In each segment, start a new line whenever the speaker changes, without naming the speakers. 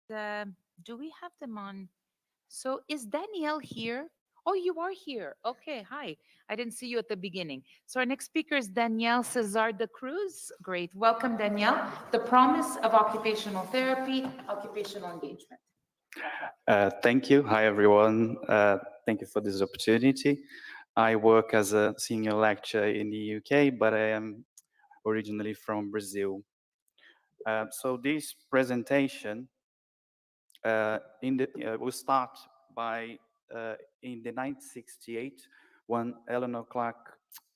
Do we have them on? So is Danielle here? Oh, you are here. Okay, hi. I didn't see you at the beginning. So our next speaker is Danielle Cezar de Cruz. Great. Welcome, Danielle. The promise of occupational therapy, occupational engagement.
Thank you. Hi, everyone. Thank you for this opportunity. I work as a senior lecturer in the UK, but I am originally from Brazil. So this presentation will start by in the 1968 when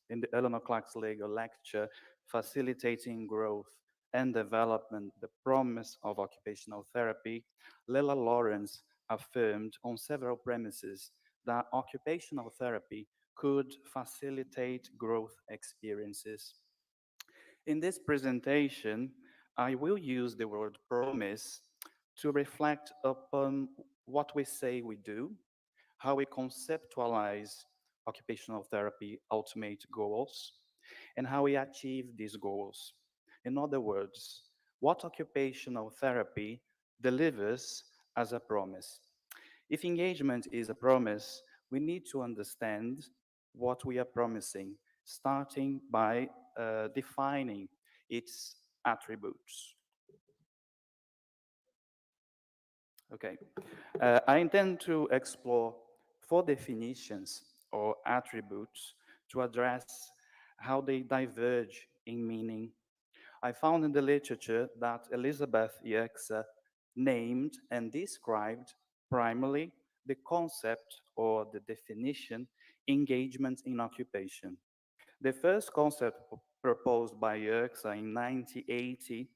in the Eleanor Clark's legal lecture, Facilitating Growth and Development, the Promise of Occupational Therapy, Lela Lawrence affirmed on several premises that occupational therapy could facilitate growth experiences. In this presentation, I will use the word promise to reflect upon what we say we do, how we conceptualize occupational therapy ultimate goals, and how we achieve these goals. In other words, what occupational therapy delivers as a promise. If engagement is a promise, we need to understand what we are promising, starting by defining its attributes. Okay, I intend to explore four definitions or attributes to address how they diverge in meaning. I found in the literature that Elizabeth Yerxa named and described primarily the concept or the definition engagement in occupation. The first concept proposed by Yerxa in 1980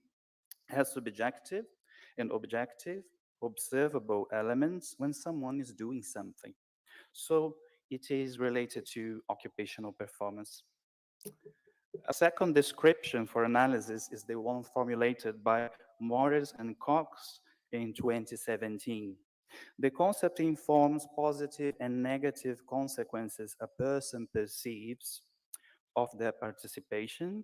has subjective and objective observable elements when someone is doing something. So it is related to occupational performance. A second description for analysis is the one formulated by Morris and Cox in 2017. The concept informs positive and negative consequences a person perceives of their participation.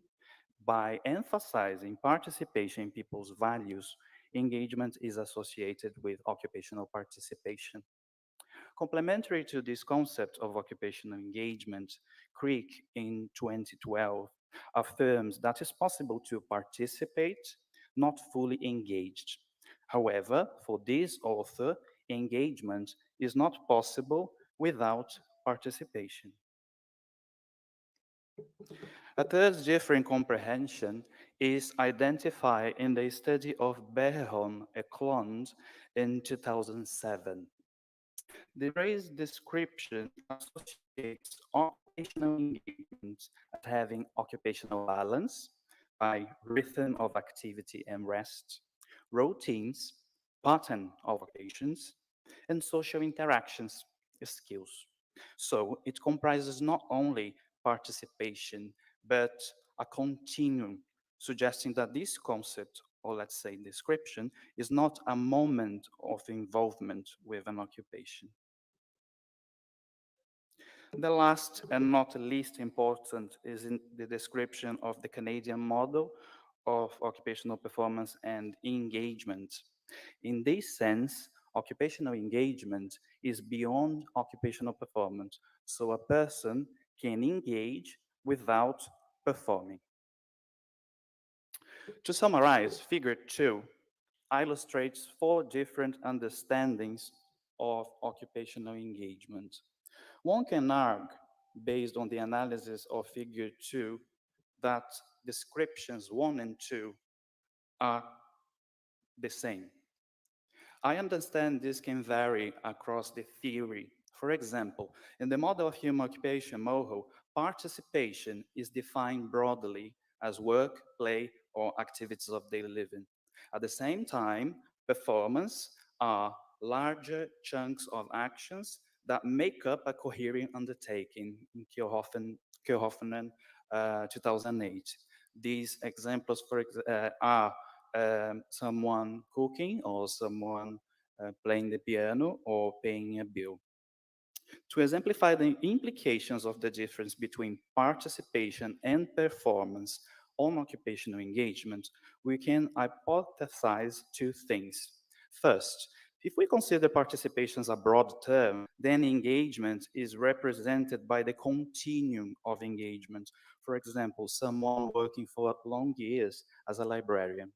By emphasizing participation in people's values, engagement is associated with occupational participation. Complementary to this concept of occupational engagement, Crick in 2012 affirms that it's possible to participate, not fully engaged. However, for this author, engagement is not possible without participation. A third different comprehension is identified in the study of Berhon Eklund in 2007. The phrase description associates occupational engagement as having occupational balance by rhythm of activity and rest, routines, pattern of occupations, and social interactions skills. So it comprises not only participation, but a continuum, suggesting that this concept, or let's say description, is not a moment of involvement with an occupation. The last and not least important is in the description of the Canadian model of occupational performance and engagement. In this sense, occupational engagement is beyond occupational performance, so a person can engage without performing. To summarize, figure 2 illustrates four different understandings of occupational engagement. One can argue, based on the analysis of figure 2, that descriptions 1 and 2 are the same. I understand this can vary across the theory. For example, in the model of human occupation, MOHO, participation is defined broadly as work, play, or activities of daily living. At the same time, performance are larger chunks of actions that make up a coherent undertaking in Kjellhofen 2008. These examples are someone cooking or someone playing the piano or paying a bill. To exemplify the implications of the difference between participation and performance on occupational engagement, we can hypothesize two things. First, if we consider participation as a broad term, then engagement is represented by the continuum of engagement. For example, someone working for long years as a librarian.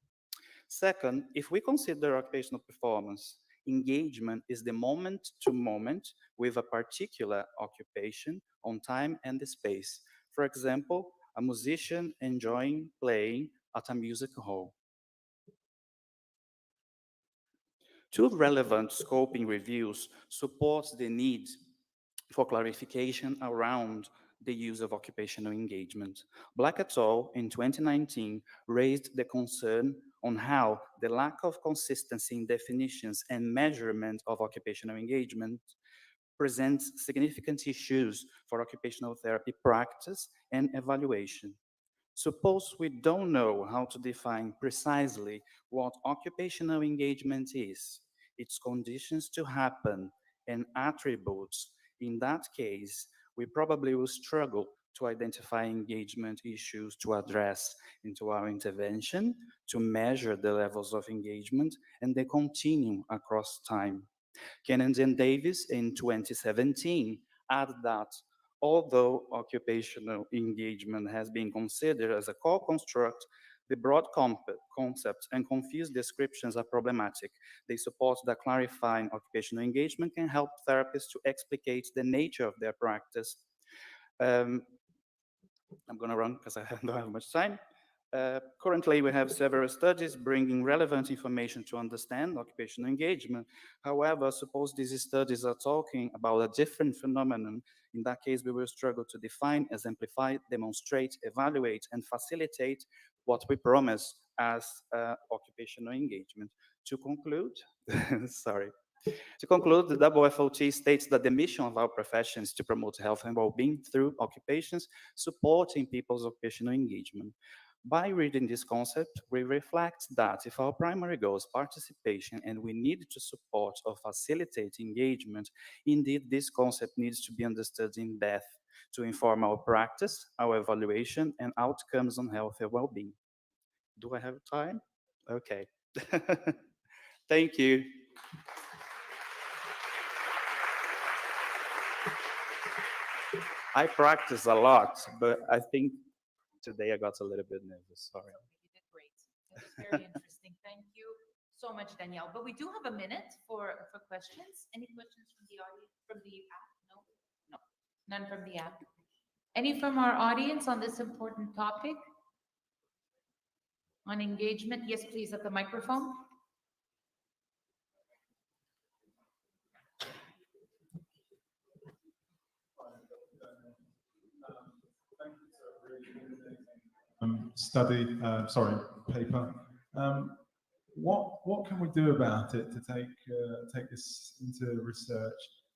Second, if we consider occupational performance, engagement is the moment to moment with a particular occupation on time and the space. For example, a musician enjoying playing at a music hall. Two relevant scoping reviews support the need for clarification around the use of occupational engagement. Black et al. In 2019 raised the concern on how the lack of consistency in definitions and measurement of occupational engagement presents significant issues for occupational therapy practice and evaluation. Suppose we don't know how to define precisely what occupational engagement is, its conditions to happen, and attributes. In that case, we probably will struggle to identify engagement issues to address into our intervention, to measure the levels of engagement, and the continuum across time. Kennedy and Davis in 2017 added that although occupational engagement has been considered as a core construct, the broad concepts and confused descriptions are problematic. They support that clarifying occupational engagement can help therapists to explicate the nature of their practice. Um, I'm going to run because I don't have much time. Currently, we have several studies bringing relevant information to understand occupational engagement. However, suppose these studies are talking about a different phenomenon. In that case, we will struggle to define, exemplify, demonstrate, evaluate, and facilitate what we promise as occupational engagement. To conclude, sorry, to conclude, the WFOT states that the mission of our profession is to promote health and well-being through occupations, supporting people's occupational engagement. By reading this concept, we reflect that if our primary goal is participation and we need to support or facilitate engagement, indeed this concept needs to be understood in depth to inform our practice, our evaluation, and outcomes on health and well-being. Do I have time? Okay. Thank you. I practice a lot, but I think today I got a little bit nervous. Sorry.
You did great. That was very interesting. Thank you so much, Danielle. But we do have a minute for questions. Any questions from the audience, from the app? No, no, none from the app. Any from our audience on this important topic on engagement? Yes, please, at the microphone.
Study, sorry, paper. What can we do about it to take this into research?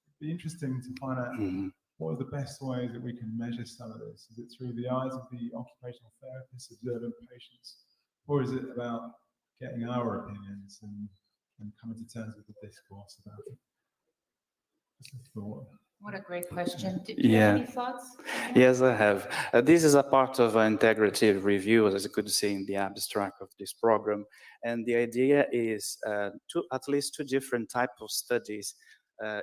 It'd be interesting to find out what are the best ways that we can measure some of this. Is it through the eyes of the occupational therapist observing patients, or is it about getting our opinions and coming to terms with the discourse about it? Just a thought.
What a great question. Do you have any thoughts?
Yes, I have. This is a part of an integrative review, as you could see in the abstract of this program. And the idea is at least two different types of studies.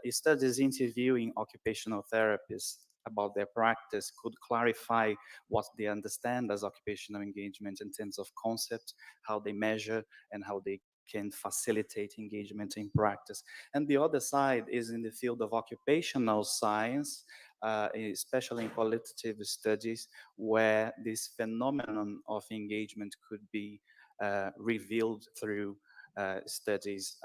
Studies interviewing occupational therapists about their practice could clarify what they understand as occupational engagement in terms of concept, how they measure, and how they can facilitate engagement in practice. And the other side is in the field of occupational science, especially in qualitative studies, where this phenomenon of engagement could be revealed through studies,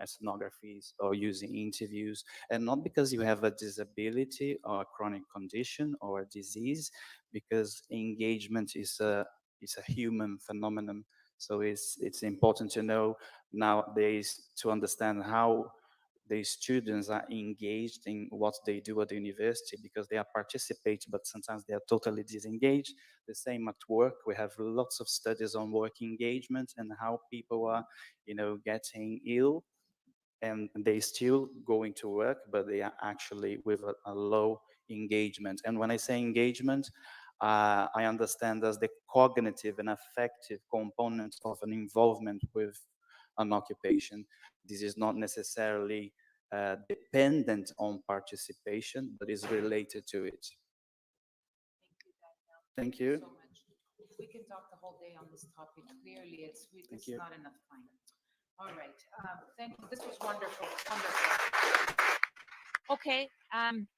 ethnographies, or using interviews, and not because you have a disability or a chronic condition or a disease, because engagement is a human phenomenon. So it's important to know nowadays to understand how the students are engaged in what they do at the university, because they are participating, but sometimes they are totally disengaged. The same at work. We have lots of studies on work engagement and how people are, getting ill and they still going to work, but they are actually with a low engagement. And when I say engagement, I understand as the cognitive and affective components of an involvement with an occupation. This is not necessarily dependent on participation, but is related to it. Thank you.
So much. We can talk the whole day on this topic. Clearly,
Thank
it's
you.
not enough time. All right. Thank you. This was wonderful. Wonderful. Okay.